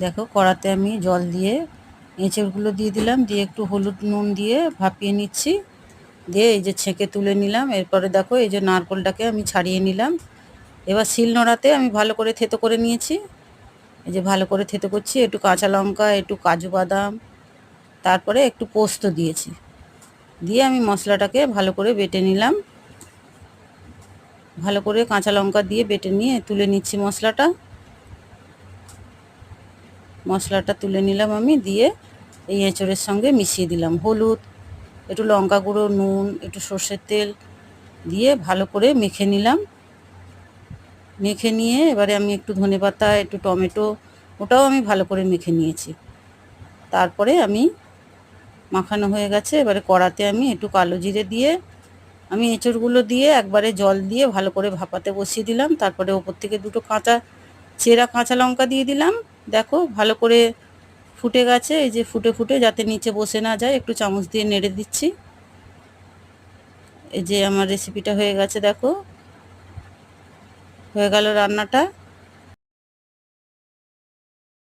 দেখো কড়াতে আমি জল দিয়ে এঁচড়গুলো দিয়ে দিলাম, দিয়ে একটু হলুদ নুন দিয়ে ভাপিয়ে নিচ্ছি। দিয়ে এই যে ছেঁকে তুলে নিলাম। এরপরে দেখো এই যে নারকোলটাকে আমি ছাড়িয়ে নিলাম। এবার শিলনোড়াতে আমি ভালো করে থেতো করে নিয়েছি। এই যে ভালো করে থেতো করছি, একটু কাঁচা লঙ্কা, একটু কাজু বাদাম, তারপরে একটু পোস্ত দিয়েছি। দিয়ে আমি মশলাটাকে ভালো করে বেটে নিলাম। ভালো করে কাঁচা লঙ্কা দিয়ে বেটে নিয়ে তুলে নিচ্ছি মশলাটা। মশলাটা তুলে নিলাম আমি, দিয়ে এই এঁচড়ের সঙ্গে মিশিয়ে দিলাম। হলুদ, একটু লঙ্কা গুঁড়ো, নুন, একটু সর্ষের তেল দিয়ে ভালো করে মেখে নিলাম। মেখে নিয়ে এবারে আমি একটু ধনেপাতা, একটু টমেটো, ওটাও আমি ভালো করে মেখে নিয়েছি। তারপরে আমি মাখানো হয়ে গেছে। এবারে কড়াতে আমি একটু কালো জিরে দিয়ে আমি এঁচড়গুলো দিয়ে একবারে জল দিয়ে ভালো করে ভাপাতে বসিয়ে দিলাম। তারপরে ওপর থেকে দুটো চেরা কাঁচা লঙ্কা দিয়ে দিলাম। দেখো ভালো করে ফুটে গেছে। এই যে ফুটে ফুটে যাতে নিচে বসে না যায়, একটু চামচ দিয়ে নেড়ে দিচ্ছি। এই যে আমার রেসিপিটা হয়ে গেছে, দেখো হয়ে গেল রান্নাটা।